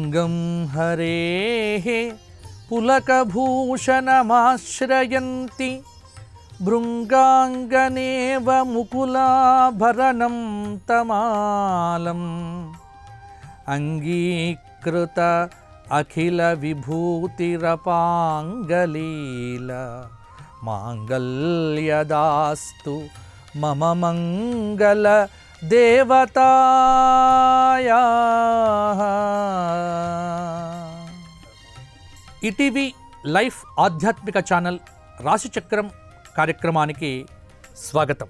అంగం హరేః పులకభూషణమాశ్రయంతి భృంగాంగనేవ ముకులాభరణం తమాలం అంగీకృత అఖిల విభూతిరపాంగలీల మాంగళ్యదాస్తు మమ మంగళ దేవతాయా. ఈటీవీ లైఫ్ ఆధ్యాత్మిక ఛానల్ రాశిచక్రం కార్యక్రమానికి స్వాగతం.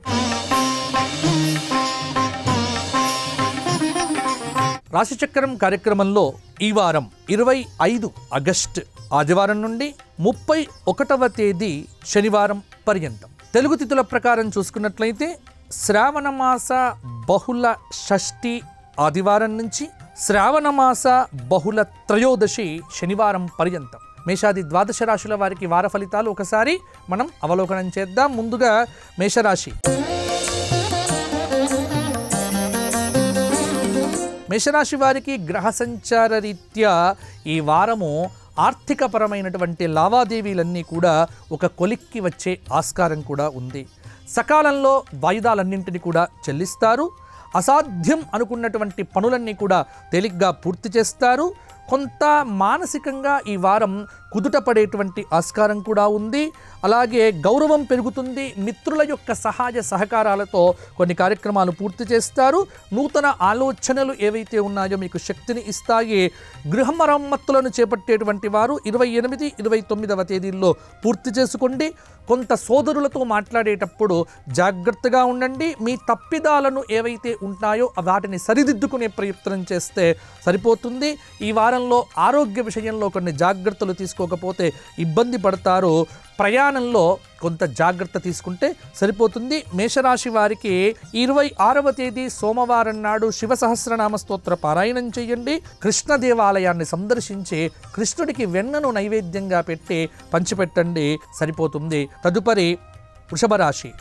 రాశిచక్రం కార్యక్రమంలో ఈ వారం 25 ఆగస్టు ఆదివారం నుండి 31వ తేదీ శనివారం పర్యంతం తెలుగు తిథుల ప్రకారం చూసుకున్నట్లయితే శ్రావణమాస బహుళ షష్ఠి ఆదివారం నుంచి శ్రావణమాస బహుళ త్రయోదశి శనివారం పర్యంతం మేషాది ద్వాదశ రాశుల వారికి వార ఫలితాలు ఒకసారి మనం అవలోకనం చేద్దాం. ముందుగా మేషరాశి. మేషరాశి వారికి గ్రహ సంచార రీత్యా ఈ వారము ఆర్థికపరమైనటువంటి లావాదేవీలన్నీ కూడా ఒక కొలిక్కి వచ్చే ఆస్కారం కూడా ఉంది. సకాలంలో వాయిదాలన్నింటినీ కూడా చెల్లిస్తారు. అసాధ్యం అనుకున్నటువంటి పనులన్నీ కూడా తేలిగ్గా పూర్తి చేస్తారు. కొంత మానసికంగా ఈ వారం కుదుట పడేటువంటి ఆస్కారం కూడా ఉంది. అలాగే గౌరవం పెరుగుతుంది. మిత్రుల యొక్క సహాయ సహకారాలతో కొన్ని కార్యక్రమాలు పూర్తి చేస్తారు. నూతన ఆలోచనలు ఏవైతే ఉన్నాయో మీకు శక్తిని ఇస్తాయి. గృహ మరమ్మతులను చేపట్టేటువంటి వారు 28, 29వ తేదీల్లో పూర్తి చేసుకోండి. కొంత సోదరులతో మాట్లాడేటప్పుడు జాగ్రత్తగా ఉండండి. మీ తప్పిదాలను ఏవైతే ఉంటాయో వాటిని సరిదిద్దుకునే ప్రయత్నం చేస్తే సరిపోతుంది. ఈ వారంలో ఆరోగ్య విషయంలో కొన్ని జాగ్రత్తలు తీసుకోకపోతే ఇబ్బంది పడతారు. ప్రయాణంలో కొంత జాగ్రత్త తీసుకుంటే సరిపోతుంది. మేషరాశి వారికి 26వ తేదీ సోమవారం నాడు శివ సహస్రనామ స్తోత్ర పారాయణం చేయండి. కృష్ణ దేవాలయాన్ని సందర్శించి కృష్ణుడికి వెన్నను నైవేద్యంగా పెట్టి పంచిపెట్టండి, సరిపోతుంది. తదుపరి వృషభ రాశి.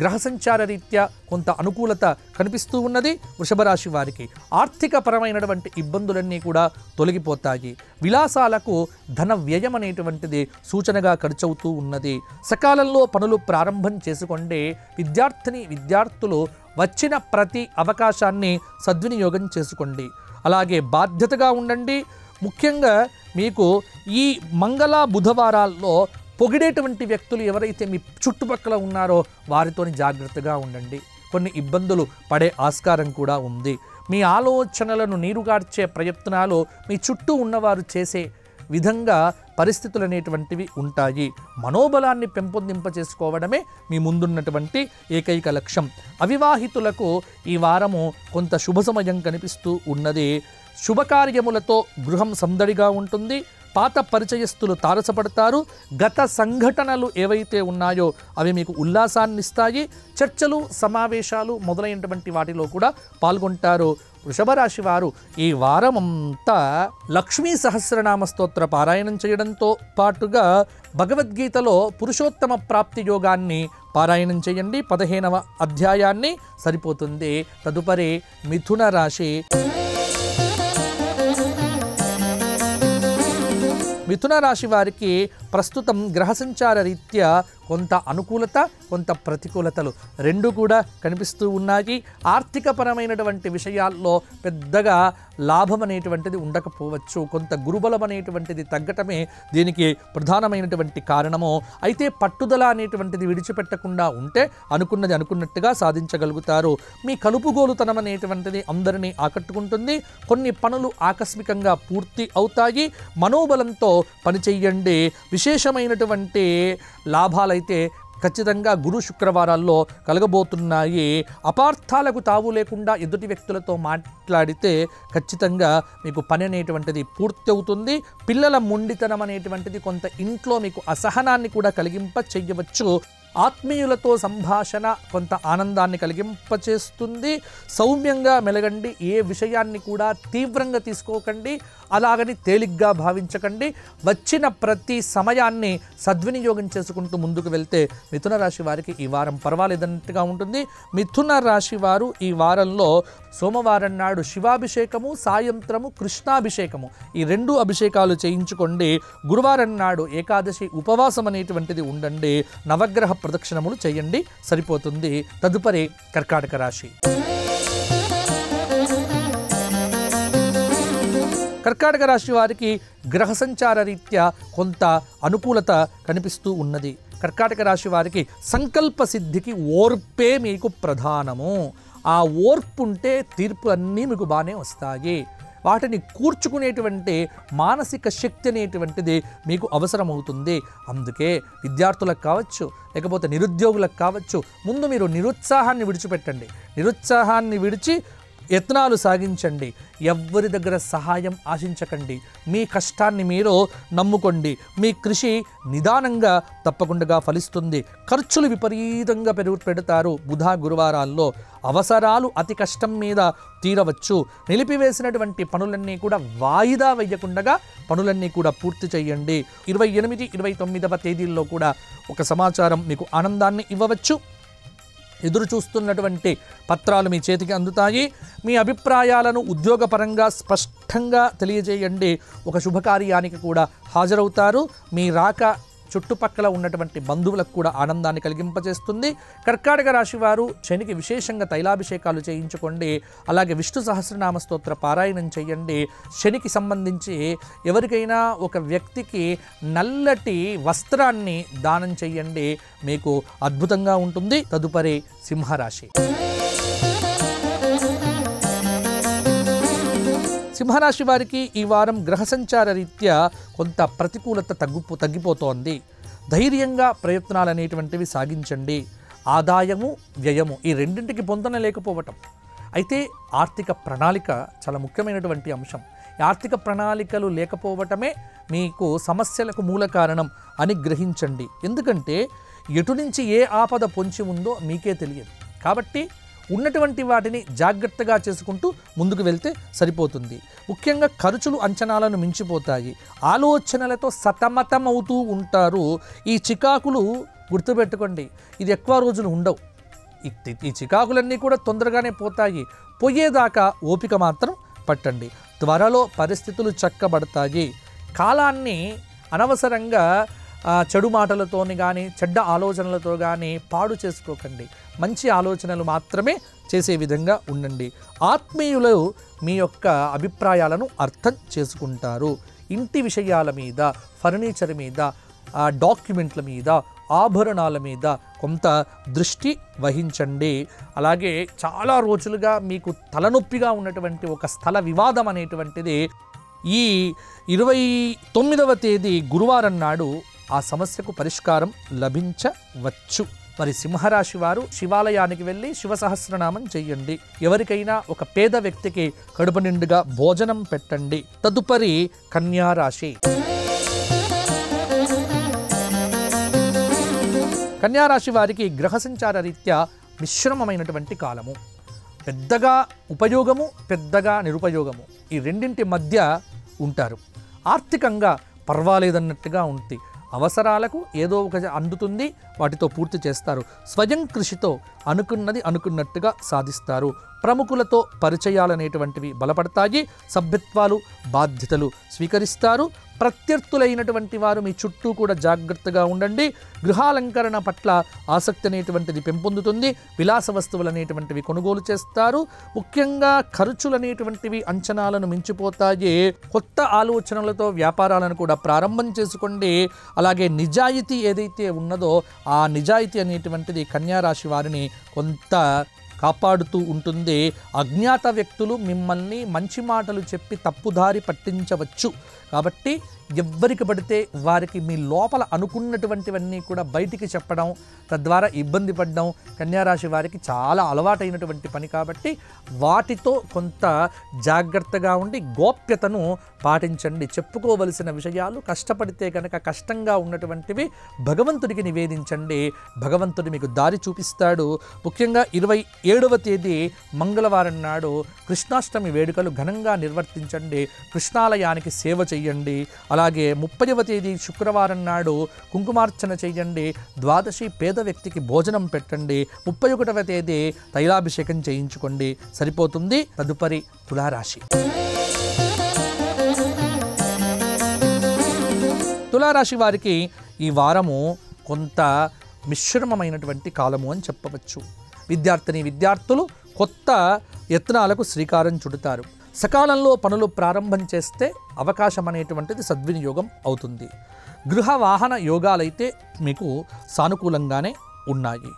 గ్రహ సంచార రీత్యా కొంత అనుకూలత కనిపిస్తూ ఉన్నది. వృషభ రాశి వారికి ఆర్థిక పరమైనటువంటి ఇబ్బందులన్నీ కూడా తొలగిపోతాయి. విలాసాలకు ధన వ్యయం అనేటువంటిది సూచనగా ఖర్చవుతూ ఉన్నది. సకాలంలో పనులు ప్రారంభం చేసుకోండి. విద్యార్థులు వచ్చిన ప్రతి అవకాశాన్ని సద్వినియోగం చేసుకోండి. అలాగే బాధ్యతగా ఉండండి. ముఖ్యంగా మీకు ఈ మంగళ బుధవారాల్లో పొగిడేటువంటి వ్యక్తులు ఎవరైతే మీ చుట్టుపక్కల ఉన్నారో వారితోని జాగ్రత్తగా ఉండండి. కొన్ని ఇబ్బందులు పడే ఆస్కారం కూడా ఉంది. మీ ఆలోచనలను నీరుగార్చే ప్రయత్నాలు మీ చుట్టూ ఉన్నవారు చేసే విధంగా పరిస్థితులు అనేటువంటివి ఉంటాయి. మనోబలాన్ని పెంపొందింప చేసుకోవడమే మీ ముందున్నటువంటి ఏకైక లక్ష్యం. అవివాహితులకు ఈ వారము కొంత శుభ సమయం కనిపిస్తూ ఉన్నది. శుభకార్యములతో గృహం సందడిగా ఉంటుంది. పాత పరిచయస్తులు తారసపడతారు. గత సంఘటనలు ఏవైతే ఉన్నాయో అవి మీకు ఉల్లాసాన్ని ఇస్తాయి. చర్చలు, సమావేశాలు మొదలైనటువంటి వాటిలో కూడా పాల్గొంటారు. వృషభ రాశి వారు ఈ వారమంతా లక్ష్మీ సహస్రనామ స్తోత్ర పారాయణం చేయడంతో పాటుగా భగవద్గీతలో పురుషోత్తమ ప్రాప్తి యోగాన్ని పారాయణం చేయండి. 15వ అధ్యాయాన్ని సరిపోతుంది. తదుపరి మిథున రాశి. మిథున రాశి వారికి ప్రస్తుతం గ్రహ సంచార రీత్యా కొంత అనుకూలత, కొంత ప్రతికూలతలు రెండు కూడా కనిపిస్తూ ఉన్నాయి. ఆర్థికపరమైనటువంటి విషయాల్లో పెద్దగా లాభం అనేటువంటిది ఉండకపోవచ్చు. కొంత గురుబలం అనేటువంటిది తగ్గటమే దీనికి ప్రధానమైనటువంటి కారణము. అయితే పట్టుదల అనేటువంటిది విడిచిపెట్టకుండా ఉంటే అనుకున్నది అనుకున్నట్టుగా సాధించగలుగుతారు. మీ కలుపుగోలుతనం అనేటువంటిది అందరినీ ఆకట్టుకుంటుంది. కొన్ని పనులు ఆకస్మికంగా పూర్తి అవుతాయి. మనోబలంతో పనిచేయండి. విశేషమైనటువంటి లాభాలైతే ఖచ్చితంగా గురు శుక్రవారాల్లో కలగబోతున్నాయి. అపార్థాలకు తావు లేకుండా ఎదుటి వ్యక్తులతో మాట్లాడితే ఖచ్చితంగా మీకు పని అనేటువంటిది పూర్తి అవుతుంది. పిల్లల మొండితనం అనేటువంటిది కొంత ఇంట్లో మీకు అసహనాన్ని కూడా కలిగింప చెయ్యవచ్చు. ఆత్మీయులతో సంభాషణ కొంత ఆనందాన్ని కలిగింపచేస్తుంది. సౌమ్యంగా మెలగండి. ఏ విషయాన్ని కూడా తీవ్రంగా తీసుకోకండి, అలాగని తేలిగ్గా భావించకండి. వచ్చిన ప్రతి సమయాన్ని సద్వినియోగం చేసుకుంటూ ముందుకు వెళ్తే మిథున రాశి వారికి ఈ వారం పర్వాలేదన్నట్టుగా ఉంటుంది. మిథున రాశి వారు ఈ వారంలో సోమవారం నాడు శివాభిషేకము, సాయంత్రము కృష్ణాభిషేకము, ఈ 2 అభిషేకాలు చేయించుకోండి. గురువారం నాడు ఏకాదశి ఉపవాసం అనేటువంటిది ఉండండి. నవగ్రహ ప్రదక్షిణములు చేయండి, సరిపోతుంది. తదుపరి కర్కాటక రాశి. కర్కాటక రాశి వారికి గ్రహ సంచార రీత్యా కొంత అనుకూలత కనిపిస్తూ ఉన్నది. కర్కాటక రాశి వారికి సంకల్ప సిద్ధికి ఓర్పే మీకు ప్రధానము. ఆ ఓర్పు ఉంటే తీర్పు అన్నీ మీకు బాగానే వస్తాయి. వాటిని కూర్చుకునేటువంటి మానసిక శక్తి అనేటువంటిది మీకు అవసరమవుతుంది. అందుకే విద్యార్థులకు కావచ్చు, లేకపోతే నిరుద్యోగులకు కావచ్చు, ముందు మీరు నిరుత్సాహాన్ని విడిచిపెట్టండి. నిరుత్సాహాన్ని విడిచి యత్నాలు సాగించండి. ఎవ్వరి దగ్గర సహాయం ఆశించకండి. మీ కష్టాన్ని మీరు నమ్ముకోండి. మీ కృషి నిదానంగా తప్పకుండా ఫలిస్తుంది. ఖర్చులు విపరీతంగా పెడతారు. బుధ గురువారాల్లో అవసరాలు అతి కష్టం మీద తీరవచ్చు. నిలిపివేసినటువంటి పనులన్నీ కూడా వాయిదా వేయకుండా పనులన్నీ కూడా పూర్తి చేయండి. 28, 29వ తేదీల్లో కూడా ఒక సమాచారం మీకు ఆనందాన్ని ఇవ్వవచ్చు. ఎదురు చూస్తున్నటువంటి పత్రాలు మీ చేతికి అందుతాయి. మీ అభిప్రాయాలను ఉద్యోగపరంగా స్పష్టంగా తెలియజేయండి. ఒక శుభకార్యానికి కూడా హాజరవుతారు. మీ రాక చుట్టుపక్కల ఉన్నటువంటి బంధువులకు కూడా ఆనందాన్ని కలిగింపజేస్తుంది. కర్కాటక రాశి వారు శనికి విశేషంగా తైలాభిషేకాలు చేయించుకోండి. అలాగే విష్ణు సహస్రనామ స్తోత్ర పారాయణం చేయండి. శనికి సంబంధించి ఎవరికైనా ఒక వ్యక్తికి నల్లటి వస్త్రాన్ని దానం చేయండి. మీకు అద్భుతంగా ఉంటుంది. తదుపరి సింహరాశి. సింహరాశి వారికి ఈ వారం గ్రహ సంచార రీత్యా కొంత ప్రతికూలత తగ్గిపోతోంది. ధైర్యంగా ప్రయత్నాలు అనేటువంటివి సాగించండి. ఆదాయము వ్యయము ఈ రెండింటికి పొందన లేకపోవటం. అయితే ఆర్థిక ప్రణాళిక చాలా ముఖ్యమైనటువంటి అంశం. ఆర్థిక ప్రణాళికలు లేకపోవటమే మీకు సమస్యలకు మూల కారణం అని గ్రహించండి. ఎందుకంటే ఎటు నుంచి ఏ ఆపద పొంచి ఉందో మీకే తెలియదు. కాబట్టి ఉన్నటువంటి వాటిని జాగ్రత్తగా చేసుకుంటూ ముందుకు వెళ్తే సరిపోతుంది. ముఖ్యంగా ఖర్చులు అంచనాలను మించిపోతాయి. ఆలోచనలతో సతమతమవుతూ ఉంటారు. ఈ చికాకులు గుర్తుపెట్టుకోండి, ఇది ఎక్కువ రోజులు ఉండవు. ఈ చికాకులన్నీ కూడా తొందరగానే పోతాయి. పోయేదాకా ఓపిక మాత్రం పట్టండి. త్వరలో పరిస్థితులు చక్కబడతాయి. కాలాన్ని అనవసరంగా చెడు మాటలతోని కానీ చెడ్డ ఆలోచనలతో కానీ పాడు చేసుకోకండి. మంచి ఆలోచనలు మాత్రమే చేసే విధంగా ఉండండి. ఆత్మీయులు మీ యొక్క అభిప్రాయాలను అర్థం చేసుకుంటారు. ఇంటి విషయాల మీద, ఫర్నిచర్ మీద, డాక్యుమెంట్ల మీద, ఆభరణాల మీద కొంత దృష్టి వహించండి. అలాగే చాలా రోజులుగా మీకు తలనొప్పిగా ఉన్నటువంటి ఒక స్థల వివాదం అనేటువంటిది ఈ 29వ తేదీ గురువారం నాడు ఆ సమస్యకు పరిష్కారం లభించవచ్చు. మరి సింహరాశి వారు శివాలయానికి వెళ్ళి శివ సహస్రనామం చెయ్యండి. ఎవరికైనా ఒక పేద వ్యక్తికి కడుపు నిండుగా భోజనం పెట్టండి. తదుపరి కన్యారాశి. కన్యారాశి వారికి గ్రహ సంచార రీత్యా మిశ్రమమైనటువంటి కాలము. పెద్దగా ఉపయోగము, పెద్దగా నిరుపయోగము, ఈ రెండింటి మధ్య ఉంటారు. ఆర్థికంగా పర్వాలేదన్నట్టుగా ఉంటుంది. అవసరాలకు ఏదో ఒక అందుతుంది, వాటితో పూర్తి చేస్తారు. స్వయం కృషితో అనుకున్నది అనుకున్నట్టుగా సాధిస్తారు. ప్రముఖులతో పరిచయాలనేటువంటివి బలపడతాయి. సభ్యత్వాలు, బాధ్యతలు స్వీకరిస్తారు. ప్రత్యర్థులైనటువంటి వారు మీ చుట్టూ కూడా జాగ్రత్తగా ఉండండి. గృహాలంకరణ పట్ల ఆసక్తి అనేటువంటిది పెంపొందుతుంది. విలాస వస్తువులు అనేటువంటివి కొనుగోలు చేస్తారు. ముఖ్యంగా ఖర్చులు అనేటువంటివి అంచనాలను మించిపోతాయి. కొత్త ఆలోచనలతో వ్యాపారాలను కూడా ప్రారంభం చేసుకోండి. అలాగే నిజాయితీ ఏదైతే ఉన్నదో ఆ నిజాయితీ అనేటువంటిది కన్యారాశి వారిని కొంత కాపాడుతూ ఉంటుంది. అజ్ఞాత వ్యక్తులు మిమ్మల్ని మంచి మాటలు చెప్పి తప్పుదారి పట్టించవచ్చు. కాబట్టి ఎవ్వరికి పడితే వారికి మీ లోపల అనుకున్నటువంటివన్నీ కూడా బయటికి చెప్పడం, తద్వారా ఇబ్బంది పడడం కన్యారాశి వారికి చాలా అలవాటైనటువంటి పని కాబట్టి వాటితో కొంత జాగ్రత్తగా ఉండి గోప్యతను పాటించండి. చెప్పుకోవలసిన విషయాలు కష్టపడితే కనుక కష్టంగా ఉన్నటువంటివి భగవంతుడికి నివేదించండి. భగవంతుడు మీకు దారి చూపిస్తాడు. ముఖ్యంగా 27వ తేదీ మంగళవారం నాడు కృష్ణాష్టమి వేడుకలు ఘనంగా నిర్వర్తించండి. కృష్ణాలయానికి సేవ చెయ్యండి. అలాగే 30వ తేదీ శుక్రవారం నాడు కుంకుమార్చన చెయ్యండి. ద్వాదశి పేద వ్యక్తికి భోజనం పెట్టండి. 31వ తేదీ తైలాభిషేకం చేయించుకోండి. సరిపోతుంది. తదుపరి తులారాశి. తులారాశి వారికి ఈ వారము కొంత మిశ్రమమైనటువంటి కాలము అని చెప్పవచ్చు. విద్యార్థులు కొత్త యత్నాలకు శ్రీకారం చుడతారు. సకాలంలో పనులు ప్రారంభం చేస్తే అవకాశం అనేటువంటిది సద్వినియోగం అవుతుంది. గృహ వాహన యోగాలైతే మీకు సానుకూలంగానే ఉన్నాయి.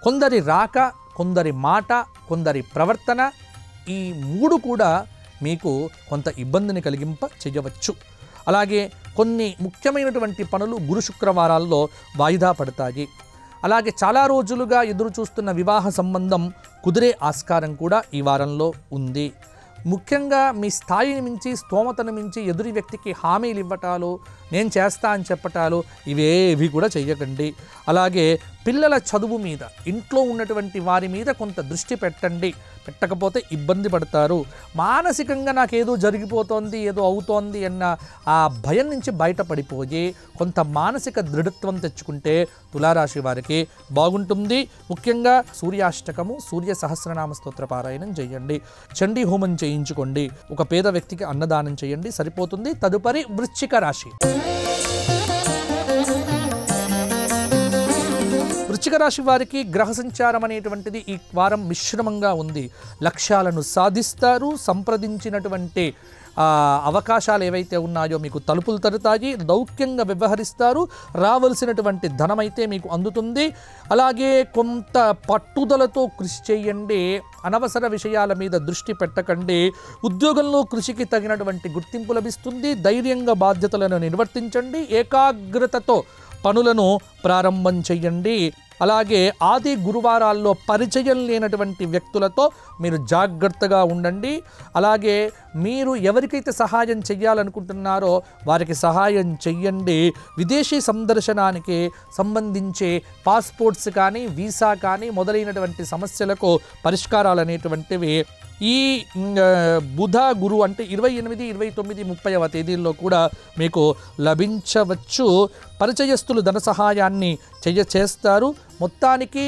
కొందరి రాక, కొందరి మాట, కొందరి ప్రవర్తన ఈ మూడు కూడా మీకు కొంత ఇబ్బందిని కలిగింప చేయవచ్చు. అలాగే కొన్ని ముఖ్యమైనటువంటి పనులు గురు శుక్రవారాల్లో వాయిదా పడతాయి. అలాగే చాలా రోజులుగా ఎదురు చూస్తున్న వివాహ సంబంధం కుదిరే ఆస్కారం కూడా ఈ వారంలో ఉంది. ముఖ్యంగా మీ స్థాయిని మించి, స్తోమతను మించి ఎదురి వ్యక్తికి హామీలు ఇవ్వటాలు, నేను చేస్తా అని చెప్పటాలు ఇవేవి కూడా చెయ్యకండి. అలాగే పిల్లల చదువు మీద, ఇంట్లో ఉన్నటువంటి వారి మీద కొంత దృష్టి పెట్టండి. పెట్టకపోతే ఇబ్బంది పడతారు. మానసికంగా నాకేదో జరిగిపోతోంది, ఏదో అవుతోంది అన్న ఆ భయం నుంచి బయటపడిపోయి కొంత మానసిక దృఢత్వం తెచ్చుకుంటే తులారాశి వారికి బాగుంటుంది. ముఖ్యంగా సూర్యాష్టకము, సూర్య సహస్రనామ స్తోత్ర పారాయణం చేయండి. చండీ హోమం చేయించుకోండి. ఒక పేద వ్యక్తికి అన్నదానం చేయండి. సరిపోతుంది. తదుపరి వృశ్చిక రాశి. వృశ్చిక రాశి వారికి గ్రహ సంచారం అనేటువంటిది ఈ వారం మిశ్రమంగా ఉంది. లక్ష్యాలను సాధిస్తారు. సంప్రదించినటువంటి అవకాశాలు ఏవైతే ఉన్నాయో మీకు తలుపులు తరుతాయి. లౌక్యంగా వ్యవహరిస్తారు. రావలసినటువంటి ధనమైతే మీకు అందుతుంది. అలాగే కొంత పట్టుదలతో కృషి చేయండి. అనవసర విషయాల మీద దృష్టి పెట్టకండి. ఉద్యోగంలో కృషికి తగినటువంటి గుర్తింపు లభిస్తుంది. ధైర్యంగా బాధ్యతలను నిర్వర్తించండి. ఏకాగ్రతతో పనులను ప్రారంభం చేయండి. అలాగే ఆది గురువారాల్లో పరిచయం లేనటువంటి వ్యక్తులతో మీరు జాగ్రత్తగా ఉండండి. అలాగే మీరు ఎవరికైతే సహాయం చెయ్యాలనుకుంటున్నారో వారికి సహాయం చెయ్యండి. విదేశీ సందర్శనానికి సంబంధించి పాస్పోర్ట్స్ కానీ, వీసా కానీ మొదలైనటువంటి సమస్యలకు పరిష్కారాలు అనేటువంటివి ఈ బుధ గురు అంటే 28, 29, 30వ తేదీల్లో కూడా మీకు లభించవచ్చు. పరిచయస్తులు ధన సహాయాన్ని చేస్తారు. మొత్తానికి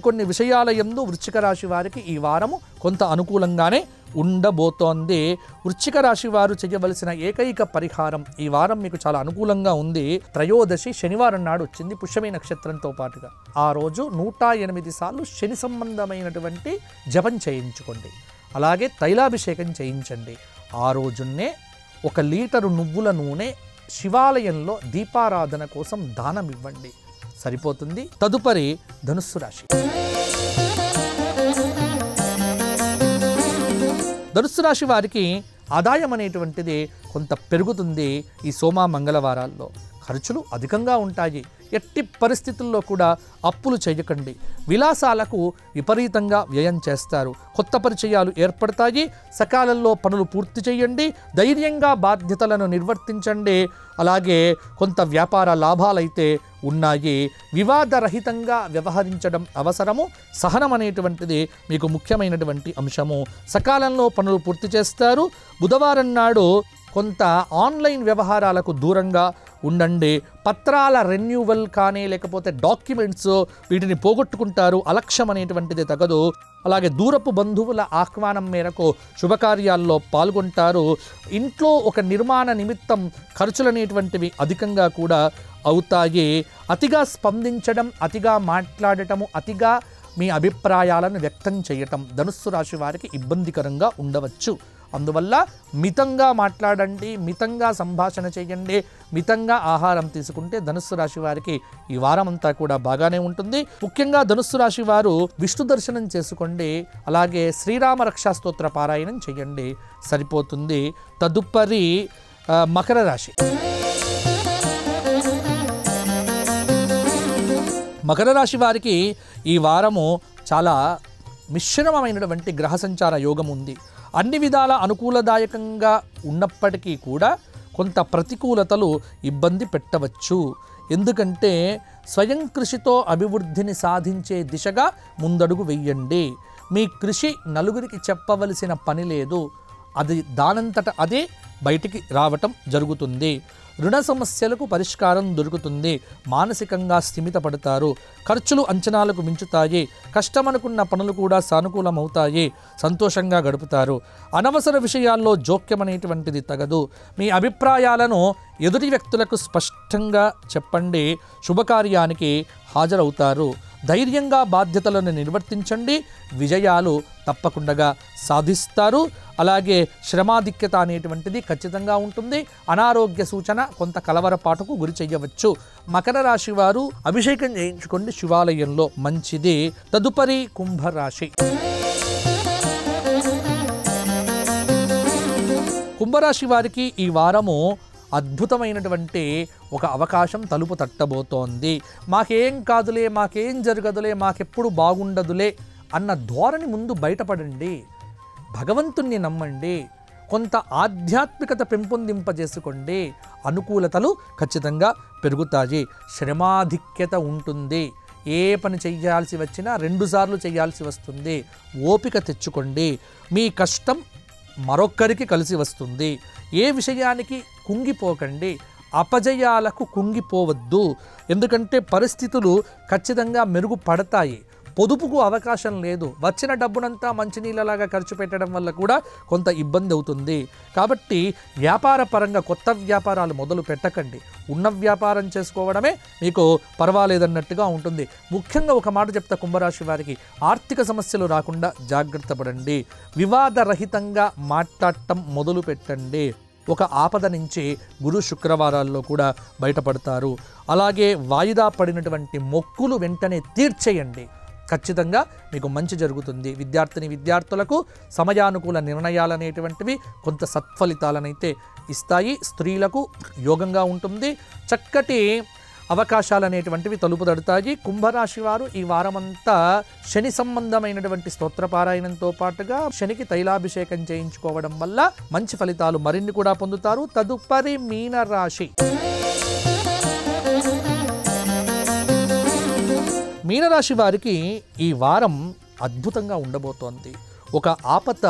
కొన్ని విషయాల యందు వృశ్చిక రాశి వారికి ఈ వారము కొంత అనుకూలంగానే ఉండబోతోంది. వృశ్చిక రాశి వారు చేయవలసిన ఏకైక పరిహారం ఈ వారం మీకు చాలా అనుకూలంగా ఉంది. త్రయోదశి శనివారం నాడు వచ్చింది పుష్యమి నక్షత్రంతో పాటుగా. ఆ రోజు 108 సార్లు శని సంబంధమైనటువంటి జపం చేయించుకోండి. అలాగే తైలాభిషేకం చేయించండి. ఆ రోజున్నే 1 లీటరు నువ్వుల నూనె శివాలయంలో దీపారాధన కోసం దానం ఇవ్వండి. సరిపోతుంది. తదుపరి ధనుస్సు రాశి. ధనుస్సు రాశి వారికి ఆదాయం అనేటువంటిది కొంత పెరుగుతుంది. ఈ సోమ మంగళవారాల్లో ఖర్చులు అధికంగా ఉంటాయి. ఎట్టి పరిస్థితుల్లో కూడా అప్పులు చేయకండి. విలాసాలకు విపరీతంగా వ్యయం చేస్తారు. కొత్త పరిచయాలు ఏర్పడతాయి. సకాలంలో పనులు పూర్తి చేయండి. ధైర్యంగా బాధ్యతలను నిర్వర్తించండి. అలాగే కొంత వ్యాపార లాభాలైతే ఉన్నాయి. వివాదరహితంగా వ్యవహరించడం అవసరము. సహనం అనేటువంటిది మీకు ముఖ్యమైనటువంటి అంశము. సకాలంలో పనులు పూర్తి చేస్తారు. బుధవారం నాడు కొంత ఆన్లైన్ వ్యవహారాలకు దూరంగా ఉండండి. పత్రాల రెన్యూవల్ కానీ లేకపోతే డాక్యుమెంట్స్ వీటిని పోగొట్టుకుంటారు. అలక్ష్యం అనేటువంటిది తగదు. అలాగే దూరపు బంధువుల ఆహ్వానం మేరకు శుభకార్యాల్లో పాల్గొంటారు. ఇంట్లో ఒక నిర్మాణ నిమిత్తం ఖర్చులు అనేటువంటివి అధికంగా కూడా అవుతాయి. అతిగా స్పందించడం, అతిగా మాట్లాడటము, అతిగా మీ అభిప్రాయాలను వ్యక్తం చేయటం ధనుస్సు రాశి వారికి ఇబ్బందికరంగా ఉండవచ్చు. అందువల్ల మితంగా మాట్లాడండి, మితంగా సంభాషణ చేయండి, మితంగా ఆహారం తీసుకుంటే ధనుస్సు రాశి వారికి ఈ వారం అంతా కూడా బాగానే ఉంటుంది. ముఖ్యంగా ధనుస్సు రాశి వారు విష్ణు దర్శనం చేసుకోండి. అలాగే శ్రీరామ రక్షా స్తోత్ర పారాయణం చేయండి. సరిపోతుంది. తదుపరి మకర రాశి. మకర రాశి వారికి ఈ వారము చాలా మిశ్రమమైనటువంటి గ్రహ సంచార యోగం ఉంది. అన్ని విధాల అనుకూలదాయకంగా ఉన్నప్పటికీ కూడా కొంత ప్రతికూలతలు ఇబ్బంది పెట్టవచ్చు. ఎందుకంటే స్వయం కృషితో అభివృద్ధిని సాధించే దిశగా ముందడుగు వెయ్యండి. మీ కృషి నలుగురికి చెప్పవలసిన పని లేదు, అది దానంతట అదే బయటికి రావటం జరుగుతుంది. రుణ సమస్యలకు పరిష్కారం దొరుకుతుంది. మానసికంగా స్థిమితపడతారు. ఖర్చులు అంచనాలకు మించుతాయి. కష్టమనుకున్న పనులు కూడా సానుకూలమవుతాయి. సంతోషంగా గడుపుతారు. అనవసర విషయాల్లో జోక్యం అనేటువంటిది తగదు. మీ అభిప్రాయాలను ఎదుటి వ్యక్తులకు స్పష్టంగా చెప్పండి. శుభకార్యానికి హాజరవుతారు. ధైర్యంగా బాధ్యతలను నిర్వర్తించండి. విజయాలు తప్పకుండా సాధిస్తారు. అలాగే శ్రమాధిక్యత అనేటువంటిది ఖచ్చితంగా ఉంటుంది. అనారోగ్య సూచన, కొంత కలవరపాటుకు గురి చేయవచ్చు. మకర రాశి వారు అభిషేకం చేయించుకోండి శివాలయంలో, మంచిది. తదుపరి కుంభరాశి. కుంభరాశి వారికి ఈ వారము అద్భుతమైనటువంటి ఒక అవకాశం తలుపు తట్టబోతోంది. మాకేం కాదులే, మాకేం జరగదులే, మాకెప్పుడు బాగుండదులే అన్న ధోరణి ముందు బయటపడండి. భగవంతుణ్ణి నమ్మండి. కొంత ఆధ్యాత్మికత పెంపొందింపజేసుకోండి. అనుకూలతలు ఖచ్చితంగా పెరుగుతాయి. శ్రమాధిక్యత ఉంటుంది. ఏ పని చేయాల్సి వచ్చినా 2 సార్లు చేయాల్సి వస్తుంది. ఓపిక తెచ్చుకోండి. మీ కష్టం మరొక్కరికి కలిసి వస్తుంది. ఏ విషయానికి కుంగిపోకండి. అపజయాలకు కుంగిపోవద్దు. ఎందుకంటే పరిస్థితులు ఖచ్చితంగా మెరుగుపడతాయి. పొదుపుకు అవకాశం లేదు. వచ్చిన డబ్బునంతా మంచినీళ్ళలాగా ఖర్చు పెట్టడం వల్ల కూడా కొంత ఇబ్బంది అవుతుంది. కాబట్టి వ్యాపార పరంగా కొత్త వ్యాపారాలు మొదలు పెట్టకండి. ఉన్న వ్యాపారం చేసుకోవడమే మీకు పర్వాలేదన్నట్టుగా ఉంటుంది. ముఖ్యంగా ఒక మాట చెప్తా కుంభరాశి వారికి, ఆర్థిక సమస్యలు రాకుండా జాగ్రత్త పడండి. వివాదరహితంగా మాట్లాడటం మొదలు పెట్టండి. ఒక ఆపద నుంచి గురు శుక్రవారాల్లో కూడా బయటపడతారు. అలాగే వాయిదా పడినటువంటి మొక్కులు వెంటనే తీర్చేయండి. ఖచ్చితంగా మీకు మంచి జరుగుతుంది. విద్యార్థులకు సమయానుకూల నిర్ణయాలు అనేటువంటివి కొంత సత్ఫలితాలనైతే ఇస్తాయి. స్త్రీలకు యోగంగా ఉంటుంది. చక్కటి అవకాశాలు అనేటువంటివి తలుపు తడతాయి. కుంభరాశి వారు ఈ వారమంతా శని సంబంధమైనటువంటి స్తోత్రపారాయణంతో పాటుగా శనికి తైలాభిషేకం చేయించుకోవడం వల్ల మంచి ఫలితాలు మరిన్ని కూడా పొందుతారు. తదుపరి మీనరాశి. మీనరాశి వారికి ఈ వారం అద్భుతంగా ఉండబోతోంది. ఒక ఆపద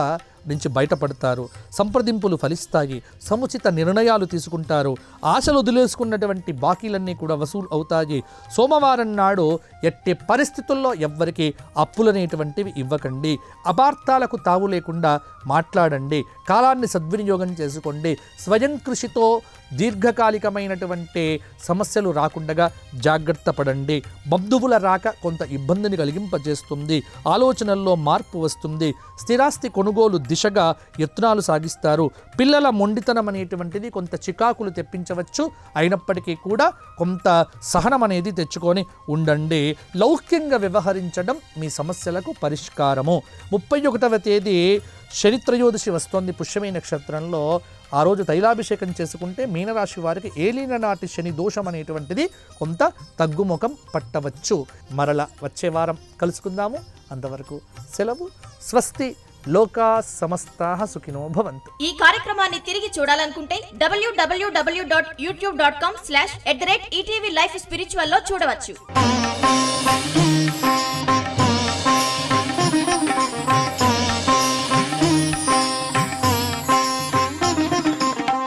నుంచి బయటపడతారు. సంప్రదింపులు ఫలిస్తాయి. సముచిత నిర్ణయాలు తీసుకుంటారు. ఆశలు వదిలేసుకున్నటువంటి బాకీలన్నీ కూడా వసూలు అవుతాయి. సోమవారం నాడు ఎట్టి పరిస్థితుల్లో ఎవ్వరికి అప్పులనేటువంటివి ఇవ్వకండి. అపార్థాలకు తావు లేకుండా మాట్లాడండి. కాలాన్ని సద్వినియోగం చేసుకోండి. స్వయం కృషితో దీర్ఘకాలికమైనటువంటి సమస్యలు రాకుండా జాగ్రత్త పడండి. బంధువుల రాక కొంత ఇబ్బందిని కలిగింపజేస్తుంది. ఆలోచనల్లో మార్పు వస్తుంది. స్థిరాస్తి కొనుగోలు దిశగా యత్నాలు సాగిస్తారు. పిల్లల మొండితనం అనేటువంటిది కొంత చికాకులు తెప్పించవచ్చు. అయినప్పటికీ కూడా కొంత సహనం అనేది తెచ్చుకొని ఉండండి. లౌక్యంగా వ్యవహరించడం మీ సమస్యలకు పరిష్కారము. 31వ తేదీ శని త్రయోదశి వస్తోంది పుష్యమి నక్షత్రంలో. ఆ రోజు తైలాభిషేకం చేసుకుంటే మీనరాశి వారికి ఏలిన నాటి శని దోషం అనేటువంటిది కొంత తగ్గుముఖం పట్టవచ్చు. మరల వచ్చే వారం కలుసుకుందాము. అంతవరకు సెలవు. స్వస్తి. లోకా సమస్తాః సుఖినో భవంతు. ఈ కార్యక్రమాన్ని తిరిగి చూడాలనుకుంటే www.youtube.com/ETV Life Spiritual లో చూడవచ్చు.